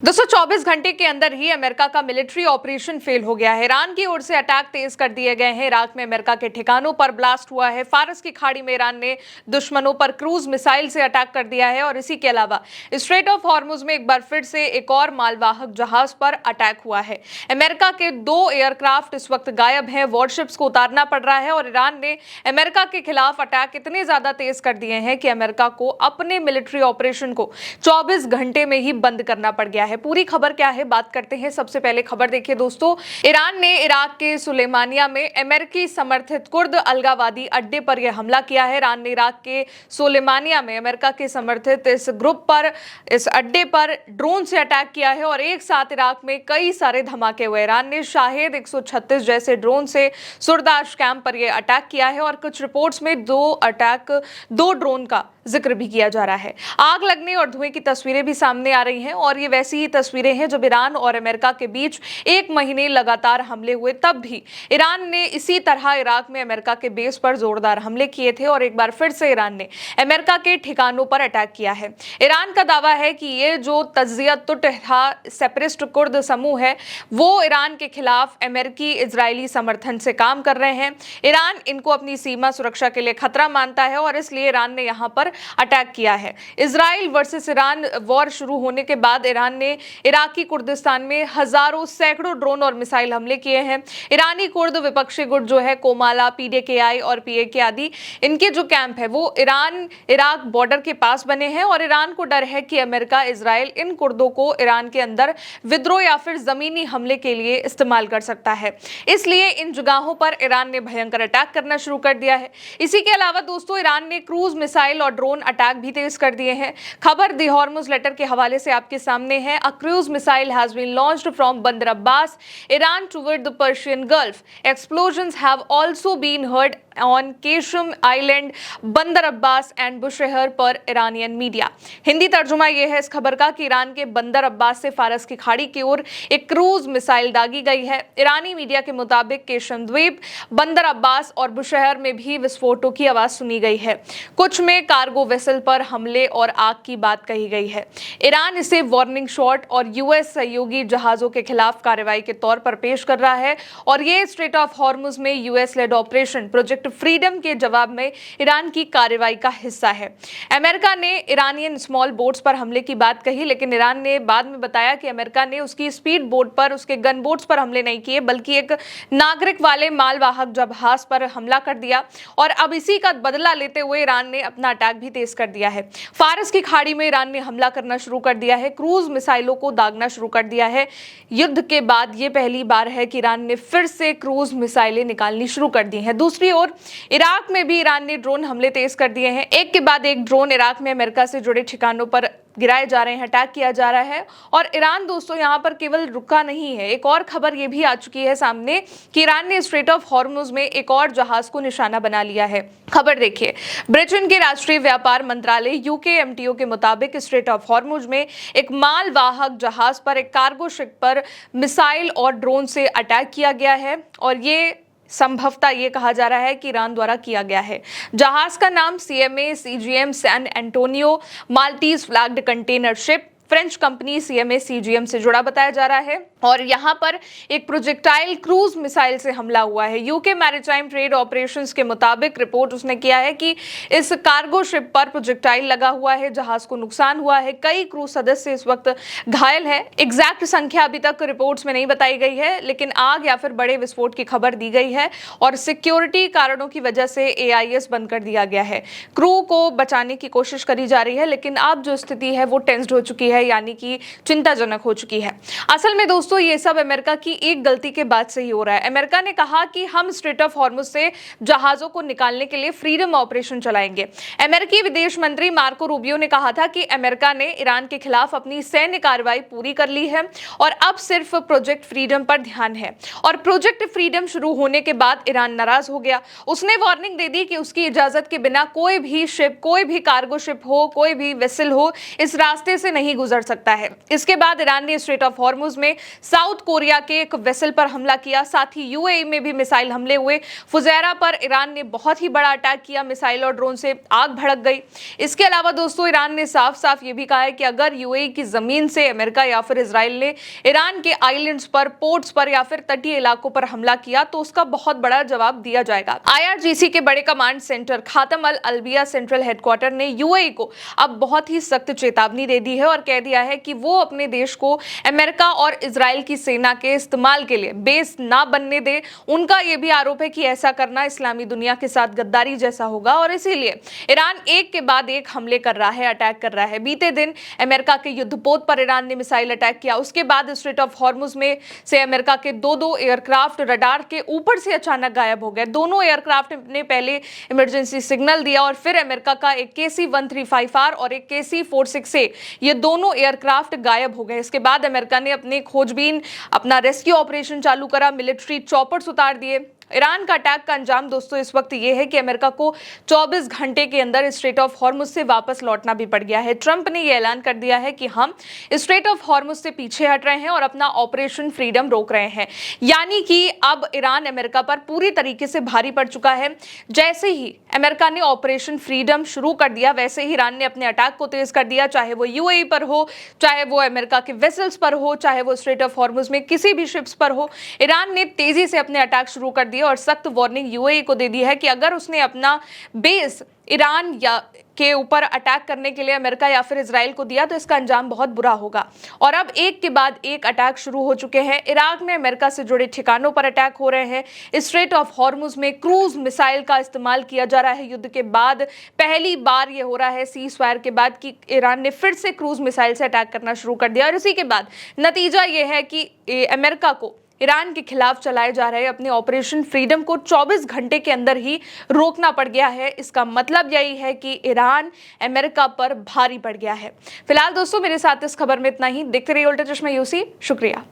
दोस्तों 24 घंटे के अंदर ही अमेरिका का मिलिट्री ऑपरेशन फेल हो गया है। ईरान की ओर से अटैक तेज कर दिए गए हैं। इराक में अमेरिका के ठिकानों पर ब्लास्ट हुआ है। फारस की खाड़ी में ईरान ने दुश्मनों पर क्रूज मिसाइल से अटैक कर दिया है और इसी के अलावा स्ट्रेट ऑफ हॉर्मुज में एक बार फिर से एक और मालवाहक जहाज पर अटैक हुआ है। अमेरिका के 2 एयरक्राफ्ट इस वक्त गायब हैं। वॉरशिप्स को उतारना पड़ रहा है और ईरान ने अमेरिका के खिलाफ अटैक इतने ज्यादा तेज कर दिए हैं कि अमेरिका को अपने मिलिट्री ऑपरेशन को 24 घंटे में ही बंद करना पड़ गया है। पूरी खबर क्या है बात करते हैं। सबसे पहले खबर देखिए दोस्तों, ईरान ने इराक के सुलेमानिया में अमेरिकी समर्थित कुर्द अलगावादी अड्डे पर यह हमला किया है। ईरान ने इराक के सुलेमानिया में अमेरिका के समर्थित इस ग्रुप पर इस अड्डे पर ड्रोन से अटैक किया है और एक साथ इराक में कई सारे धमाके हुए। ईरान ने शाहेद 136 जैसे ड्रोन से सुरदाश कैंप पर यह अटैक किया है और कुछ रिपोर्ट्स में 2 ड्रोन का जिक्र भी किया जा रहा है। आग लगने और धुएं की तस्वीरें भी सामने आ रही हैं और ये वैसी ही तस्वीरें हैं जब ईरान और अमेरिका के बीच 1 महीने लगातार हमले हुए। तब भी ईरान ने इसी तरह इराक में अमेरिका के बेस पर जोरदार हमले किए थे और एक बार फिर से ईरान ने अमेरिका के ठिकानों पर अटैक किया है। ईरान का दावा है कि ये जो तज्जियत-उत-तहरा सेपरेटिस्ट कुर्द समूह है वो ईरान के खिलाफ अमेरिकी इजरायली समर्थन से काम कर रहे हैं। ईरान इनको अपनी सीमा सुरक्षा के लिए खतरा मानता है और इसलिए ईरान ने यहाँ पर अटैक किया है। इजराइल वर्सेस ईरान वॉर शुरू होने के बाद ईरान ने इराकी कुर्दिस्तान में हजारों सैकड़ों ड्रोन और मिसाइल हमले किए हैं। ईरानी कुर्द विपक्षी गुट जो है कोमाला, पीडीकेआई और पीएके आदि, इनके जो कैंप है वो ईरान इराक बॉर्डर के पास बने हैं और ईरान को डर है कि अमेरिका इजराइल इन कुर्दों को ईरान के अंदर विद्रोह या फिर जमीनी हमले के लिए इस्तेमाल कर सकता है। इसलिए इन जगहों पर ईरान ने भयंकर अटैक करना शुरू कर दिया है। इसी के अलावा दोस्तों ईरान ने क्रूज मिसाइल और ड्रोन अटैक भी तेज कर दिए हैं। खबर द हॉर्मुज लेटर के हवाले से आपके सामने है। A cruise missile has been launched from Bandar Abbas, Iran toward the Persian Gulf. Explosions have also been heard on Qeshm Island, Bandar Abbas and Bushahr पर ईरानियन मीडिया। हिंदी तर्जुमा यह है इस खबर का कि ईरान के बंदर अब्बास से फारस की खाड़ी की ओर एक क्रूज मिसाइल दागी गई है। ईरानी मीडिया के मुताबिक केशम द्वीप, बंदर अब्बास और बुशहर में भी विस्फोटों की आवाज सुनी गई है। कुछ में कार्गो वेसल पर हमले और आग की बात कही गई है। ईरान इसे वार्निंग शॉट और यूएस सहयोगी जहाजों के खिलाफ कार्रवाई के तौर पर पेश कर रहा है और ये स्ट्रेट ऑफ हॉर्मुज में US led operation project freedom के जवाब में ईरान की कार्रवाई का हिस्सा है। अमेरिका ने ईरानियन स्मॉल बोट्स पर हमले की बात कही, लेकिन ईरान ने बाद में बताया कि अमेरिका ने उसकी स्पीड बोट पर, उसके गन बोट्स पर हमले नहीं किए, बल्कि एक नागरिक वाले मालवाहक जहाज पर हमला कर दिया और अब इसी का बदला लेते हुए ईरान ने अपना अटैक भी तेज कर दिया है। फारस की खाड़ी में ईरान ने हमला करना शुरू कर दिया है, क्रूज मिसाइलों को दागना शुरू कर दिया है। युद्ध के बाद ये पहली बार है कि ईरान ने फिर से क्रूज मिसाइलें निकालनी शुरू कर दी हैं। दूसरी ओर इराक में भी ईरान ने ड्रोन हमले तेज कर दिए हैं। एक के बाद एक ड्रोन इराक में अमेरिका से जुड़े ठिकानों पर गिराए जा रहे हैं, अटैक किया जा रहा है और ईरान दोस्तों यहां पर केवल रुका नहीं है। एक और खबर यह भी आ चुकी है सामने कि ईरान ने स्ट्रेट ऑफ हॉर्मुज में एक और जहाज को निशाना बना लिया है। खबर देखिए, ब्रिटेन के राष्ट्रीय व्यापार मंत्रालय यूकेएमटीओ के मुताबिक स्ट्रेट ऑफ हॉर्मुज में एक मालवाहक जहाज पर एक कार्गो शिप पर मिसाइल और ड्रोन से अटैक किया गया है और ये संभवतः ये कहा जा रहा है कि ईरान द्वारा किया गया है। जहाज का नाम CMA CGM San Antonio Maltese flagged container ship French company CMA CGM से जुड़ा बताया जा रहा है और यहां पर एक प्रोजेक्टाइल क्रूज मिसाइल से हमला हुआ है। यूके मैरिटाइम ट्रेड ऑपरेशंस के मुताबिक रिपोर्ट उसने किया है कि इस कार्गो शिप पर प्रोजेक्टाइल लगा हुआ है, जहाज को नुकसान हुआ है, कई क्रू सदस्य इस वक्त घायल है। एग्जैक्ट संख्या अभी तक रिपोर्ट्स में नहीं बताई गई है, लेकिन आग या फिर बड़े विस्फोट की खबर दी गई है और सिक्योरिटी कारणों की वजह से AIS बंद कर दिया गया है। क्रू को बचाने की कोशिश करी जा रही है, लेकिन अब जो स्थिति है वो टेंस्ड हो चुकी है, यानी कि चिंताजनक हो चुकी है। असल में दोस्तों ये सब अमेरिका की एक गलती के बाद से ही हो रहा है। अमेरिका ने कहा कि हम स्ट्रेट ऑफ हॉर्मुज से जहाजों को निकालने के लिए फ्रीडम ऑपरेशन चलाएंगे। अमेरिकी विदेश मंत्री मार्को रूबियो ने कहा था कि अमेरिका ने ईरान के खिलाफ अपनी सैन्य कार्रवाई पूरी कर ली है और अब सिर्फ प्रोजेक्ट फ्रीडम पर ध्यान है और प्रोजेक्ट फ्रीडम शुरू होने के बाद ईरान नाराज हो गया। उसने वार्निंग दे दी कि उसकी इजाजत के बिना कोई भी शिप, कोई भी कार्गो शिप हो, कोई भी वेसल हो, इस रास्ते से नहीं गुजर सकता है। इसके बाद ईरान ने स्ट्रेट ऑफ हॉर्मुज में साउथ कोरिया के एक वेसल पर हमला किया, साथ ही यूएई में भी मिसाइल हमले हुए। फुजैरा पर ईरान ने बहुत ही बड़ा अटैक किया, मिसाइल और ड्रोन से आग भड़क गई। इसके अलावा दोस्तों ईरान ने साफ साफ ये भी कहा है कि अगर यूएई की जमीन से अमेरिका या फिर इजराइल ने ईरान के आइलैंड्स पर, पोर्ट्स पर या फिर तटीय इलाकों पर हमला किया तो उसका बहुत बड़ा जवाब दिया जाएगा। आईआरजीसी के बड़े कमांड सेंटर खातम अल अलबिया सेंट्रल हेडक्वार्टर ने यूएई को अब बहुत ही सख्त चेतावनी दे दी है और कह दिया है कि वो अपने देश को अमेरिका और इजराइल की सेना के इस्तेमाल के लिए बेस ना बनने दे। उनका यह भी आरोप है कि ऐसा करना इस्लामी दुनिया के साथ गद्दारी जैसा होगा और इसीलिए ईरान एक के बाद एक हमले कर रहा है, अटैक कर रहा है। बीते दिन अमेरिका के युद्धपोत पर ईरान ने मिसाइल अटैक किया, उसके बाद स्ट्रेट ऑफ हॉर्मुज में से अमेरिका के दो एयरक्राफ्ट रडार के ऊपर से अचानक गायब हो गए। दोनों एयरक्राफ्ट ने पहले इमरजेंसी सिग्नल दिया और फिर अमेरिका का एक KC-135R और एक KC-46A, ये दोनों एयरक्राफ्ट गायब हो गए। इसके बाद अमेरिका ने अपने खोजबीन अपना रेस्क्यू ऑपरेशन चालू करा, मिलिट्री चॉपर्स उतार दिए। ईरान का अटैक का अंजाम दोस्तों इस वक्त ये है कि अमेरिका को 24 घंटे के अंदर स्ट्रेट ऑफ हॉर्मुज से वापस लौटना भी पड़ गया है। ट्रंप ने यह ऐलान कर दिया है कि हम स्ट्रेट ऑफ हॉर्मुज से पीछे हट रहे हैं और अपना ऑपरेशन फ्रीडम रोक रहे हैं, यानी कि अब ईरान अमेरिका पर पूरी तरीके से भारी पड़ चुका है। जैसे ही अमेरिका ने ऑपरेशन फ्रीडम शुरू कर दिया वैसे ही ईरान ने अपने अटैक को तेज कर दिया, चाहे वो यूएई पर हो, चाहे वो अमेरिका के वेसल्स पर हो, चाहे वो स्ट्रेट ऑफ हॉर्मुज में किसी भी शिप्स पर हो। ईरान ने तेजी से अपने अटैक शुरू कर दिए और सख्त वार्निंग यूएई को दे दी है कि अगर उसने अपना बेस ईरान या के ऊपर अटैक करने के लिए अमेरिका या फिर इजराइल को दिया तो इसका अंजाम बहुत बुरा होगा। और अब एक के बाद एक अटैक शुरू हो चुके हैं। इराक में अमेरिका से जुड़े ठिकानों पर अटैक हो रहे हैं। स्ट्रेट ऑफ हॉर्मुज में क्रूज मिसाइल का इस्तेमाल किया जा रहा है। युद्ध के बाद पहली बार ये हो रहा है, सीज फायर के बाद, कि ईरान ने फिर से क्रूज मिसाइल से अटैक करना शुरू कर दिया और इसी के बाद नतीजा ये है कि अमेरिका को ईरान के खिलाफ चलाए जा रहे अपने ऑपरेशन फ्रीडम को 24 घंटे के अंदर ही रोकना पड़ गया है। इसका मतलब यही है कि ईरान अमेरिका पर भारी पड़ गया है। फिलहाल दोस्तों मेरे साथ इस खबर में इतना ही। देखते रहिए उल्टा चश्मा यूसी। शुक्रिया।